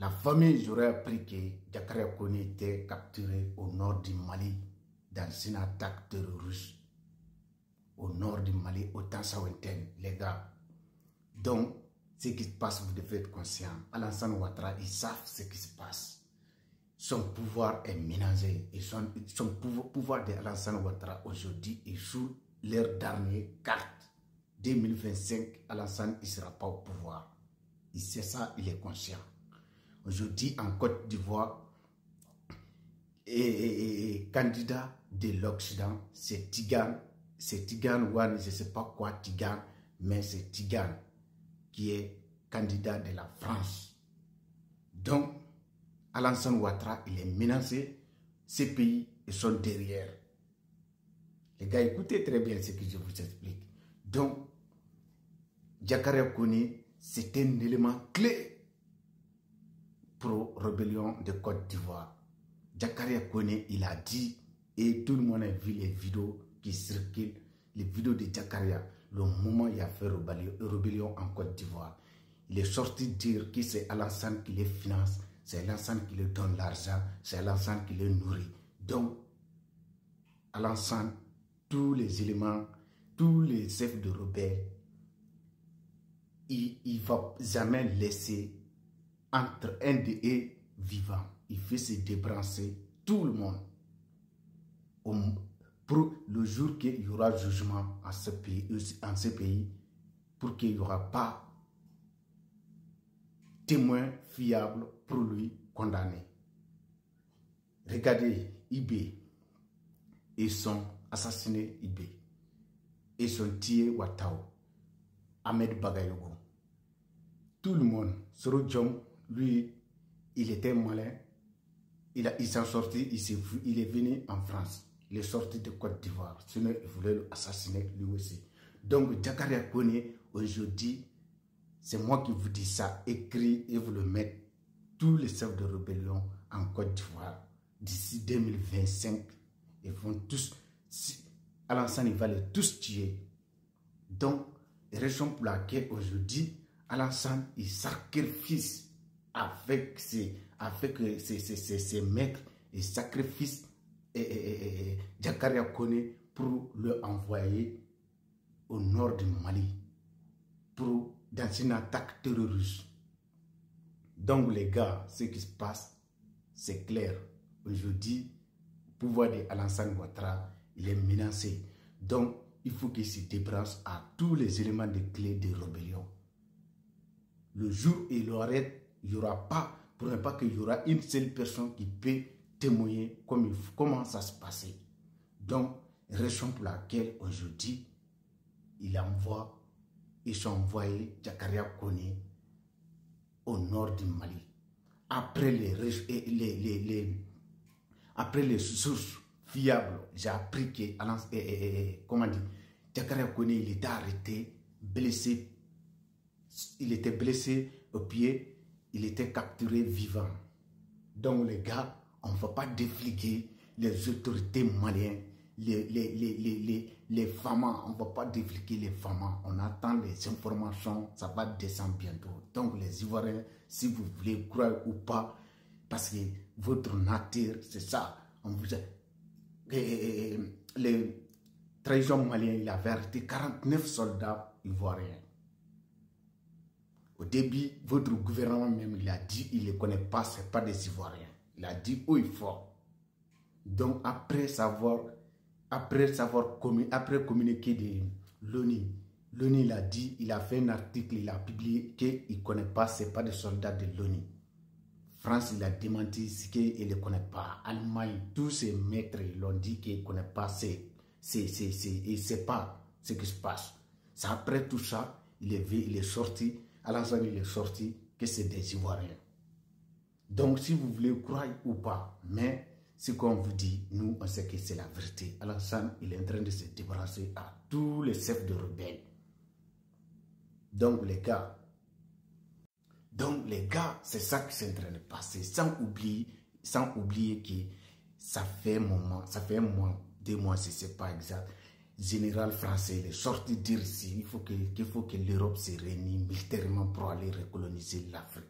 La famille, j'aurais appris que Diakara Koné était capturé au nord du Mali dans une attaque terroriste. Au nord du Mali, au Tansaouenten, les gars. Donc, ce qui se passe, vous devez être conscient. Alassane Ouattara, ils savent ce qui se passe. Son pouvoir est menacé. Et son pouvoir d'Alassane Ouattara aujourd'hui est sous leur dernière carte. 2025, Alassane ne sera pas au pouvoir. Il sait ça, il est conscient. Aujourd'hui, en Côte d'Ivoire, et candidat de l'Occident, c'est Tigane. C'est Tigane Wane, je ne sais pas quoi Tigane, mais c'est Tigane qui est candidat de la France. Donc, Alassane Ouattara, il est menacé. Ces pays ils sont derrière. Les gars, écoutez très bien ce que je vous explique. Donc, Diakara Koné, c'est un élément clé pour la rébellion de Côte d'Ivoire. Diakara Koné, il a dit, et tout le monde a vu les vidéos qui circulent, les vidéos de Diakara, le moment où il a fait rébellion en Côte d'Ivoire. Il est sorti dire que c'est Alassane qui les finance, c'est Alassane qui leur donne l'argent, c'est Alassane qui les nourrit. Donc, Alassane, tous les éléments, tous les chefs de rebelles, il ne va jamais laisser entre un de eux vivant. Il fait se débrancher tout le monde. Pour le jour qu'il y aura jugement en ce pays, pour qu'il n'y aura pas témoin fiable pour lui condamné. Regardez, Ibé, ils sont assassinés Ibé. Ils sont tués Ouattao, Ahmed Bagayogo. Tout le monde, Soro Diom, lui, il était malin. Il s'en sorti, il est venu en France. Il est sorti de Côte d'Ivoire. Sinon, il voulait l'assassiner lui aussi. Donc, Diakara Koné, aujourd'hui, c'est moi qui vous dis ça. Écrit et vous le mettez. Tous les chefs de rébellion en Côte d'Ivoire, d'ici 2025, ils vont tous, Alassane, il va les tous tuer. Donc, raison pour laquelle aujourd'hui, Alassane, il sacrifie avec ses maîtres, il sacrifie Diakara Koné pour le envoyer au nord du Mali dans une attaque terroriste. Donc les gars, ce qui se passe, c'est clair. Aujourd'hui, le pouvoir d'Alassane Ouattara, il est menacé. Donc, il faut qu'il se débranche à tous les éléments de clé de rébellion. Le jour où il arrête, il n'y aura pas, pour ne pas qu'il y aura une seule personne qui peut témoigner comment ça se passait. Donc, raison pour laquelle aujourd'hui, ils sont envoyés Diakara Koné au nord du Mali. Après les sources fiables, j'ai appris que Diakara Koné, il était arrêté, blessé. Il était blessé au pied, il était capturé vivant. Donc les gars, on ne va pas défliguer les autorités maliennes, les femmes, on ne va pas défliguer les femmes. On attend les informations, ça va descendre bientôt. Donc les Ivoiriens, si vous voulez croire ou pas, parce que votre nature, c'est ça. On vous les trahisons maliens, il avait arrêté 49 soldats ivoiriens. Au début, votre gouvernement même, il a dit, il ne les connaît pas, ce n'est pas des Ivoiriens. Il a dit haut et fort. Donc, après communiqué de l'ONU, l'ONU il a dit, il a fait un article, il a publié qu'il ne connaît pas, ce n'est pas des soldats de l'ONU. France, il a démenti qu'il ne les connaît pas. Allemagne, tous ses maîtres, ils l'ont dit qu'il ne connaît pas, il ne sait pas ce qui se passe. C'est après tout ça, il est sorti. Alassane, il est sorti que c'est des Ivoiriens. Donc, si vous voulez croire ou pas, mais ce qu'on vous dit, nous, on sait que c'est la vérité. Alassane, il est en train de se débarrasser à tous les chefs de rebelles. Donc, les gars, c'est ça qui est en train de passer. Sans oublier que ça fait un mois, 2 mois, si ce n'est pas exact. Général français, il est sorti dire ici, qu'il faut que l'Europe se réunisse militairement pour aller recoloniser l'Afrique.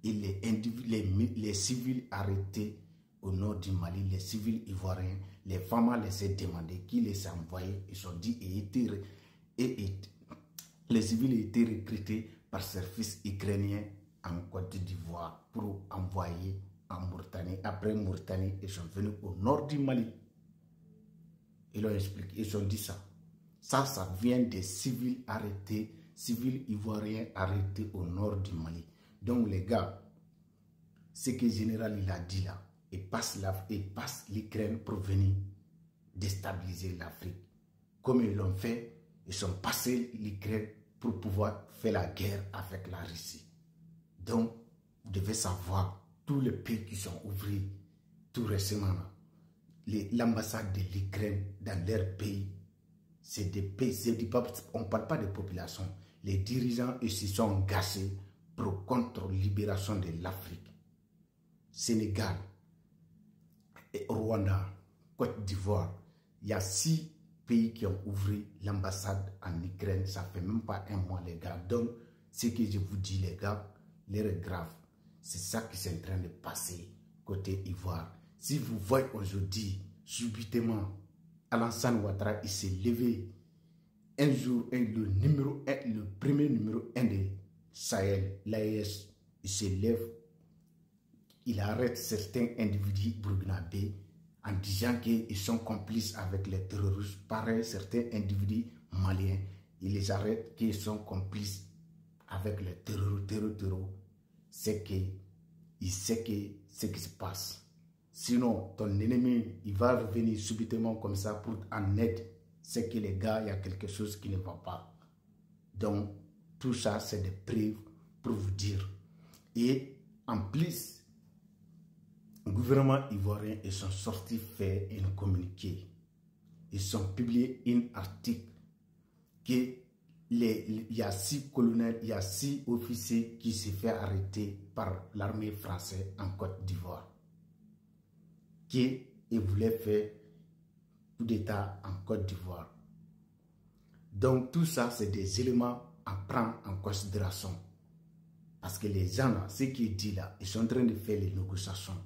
et les civils arrêtés au nord du Mali, les civils ivoiriens, les femmes laissé demander qui les a envoyés. Ils ont dit les civils étaient recrutés par service ukrainien en Côte d'Ivoire pour envoyer en Mauritanie. Après Mauritanie, ils sont venus au nord du Mali. Ils l'ont expliqué, ils ont dit ça. Ça vient des civils arrêtés, civils ivoiriens arrêtés au nord du Mali. Donc les gars, ce que le général il a dit là, il passe l'Ukraine pour venir déstabiliser l'Afrique. Comme ils l'ont fait, ils sont passés l'Ukraine pour pouvoir faire la guerre avec la Russie. Donc, vous devez savoir, tous les pays qui sont ouverts tout récemment, l'ambassade de l'Ukraine dans leur pays, c'est des pays, on ne parle pas de population. Les dirigeants ils se sont engagés contre la libération de l'Afrique. Sénégal, et Rwanda, Côte d'Ivoire, il y a 6 pays qui ont ouvert l'ambassade en Ukraine. Ça ne fait même pas un mois, les gars. Donc, ce que je vous dis, les gars, l'heure est grave. C'est ça qui est en train de passer côté Ivoire. Si vous voyez aujourd'hui, subitement, Alassane Ouattara, il s'est levé un jour, le premier numéro 1 de Sahel, l'AES, il se lève, il arrête certains individus burkinabés en disant qu'ils sont complices avec les terroristes. Pareil, certains individus maliens, il les arrête qu'ils sont complices avec les terroristes. C'est qu'il sait que ce qui se passe. Sinon, ton ennemi, il va revenir subitement comme ça pour en aide. C'est que les gars, il y a quelque chose qui ne va pas. Donc, tout ça, c'est des preuves pour vous dire. Et en plus, le gouvernement ivoirien, ils sont sortis faire un communiqué. Ils ont publié un article que il y a 6 colonels, il y a 6 officiers qui se fait arrêter par l'armée française en Côte d'Ivoire. Qui voulait faire coup d'État en Côte d'Ivoire. Donc tout ça, c'est des éléments à prendre en considération. Parce que les gens là, ce qu'ils disent là, ils sont en train de faire les négociations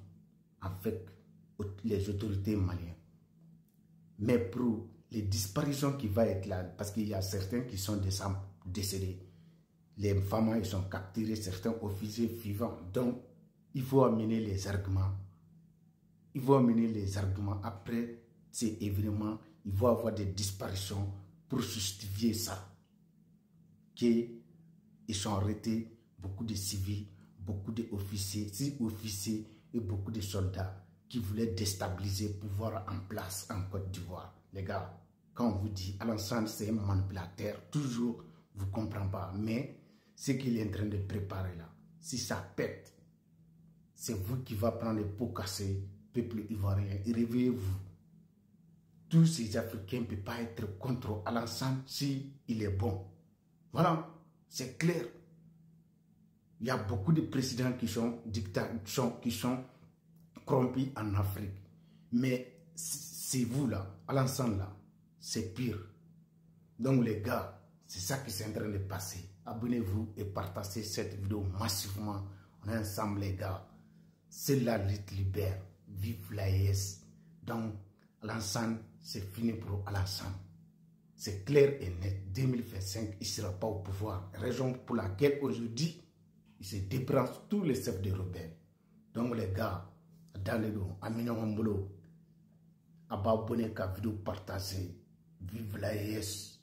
avec les autorités maliennes. Mais pour les disparitions qui vont être là, parce qu'il y a certains qui sont décédés, les femmes ils sont capturés, certains officiers vivants. Donc, il faut amener les arguments. Il faut amener les arguments après ces événements. Il va y avoir des disparitions pour justifier ça. Qu'ils sont arrêtés, beaucoup de civils, beaucoup d'officiers, 6 officiers et beaucoup de soldats qui voulaient déstabiliser le pouvoir en place en Côte d'Ivoire. Les gars, quand on vous dit Alassane c'est un manipulateur, toujours vous ne comprenez pas. Mais ce qu'il est en train de préparer là, si ça pète, c'est vous qui va prendre les pots cassés, peuple ivoirien. Réveillez-vous. Tous ces Africains ne peuvent pas être contre Alassane si il est bon. Voilà, c'est clair. Il y a beaucoup de présidents qui sont dictateurs, qui sont corrompus en Afrique. Mais c'est vous là, Alassane là, c'est pire. Donc les gars, c'est ça qui est en train de passer. Abonnez-vous et partagez cette vidéo massivement. On est ensemble les gars. C'est la lutte libère. Vive l'AES. Donc Alassane, c'est fini pour Alassane. C'est clair et net. 2025, il ne sera pas au pouvoir. Raison pour laquelle aujourd'hui, il se débranche tous les chefs de rebelles. Donc les gars, dans le dos, Amina Wambolo, abonnez-vous à la vidéo, partagez. Vive l'AES.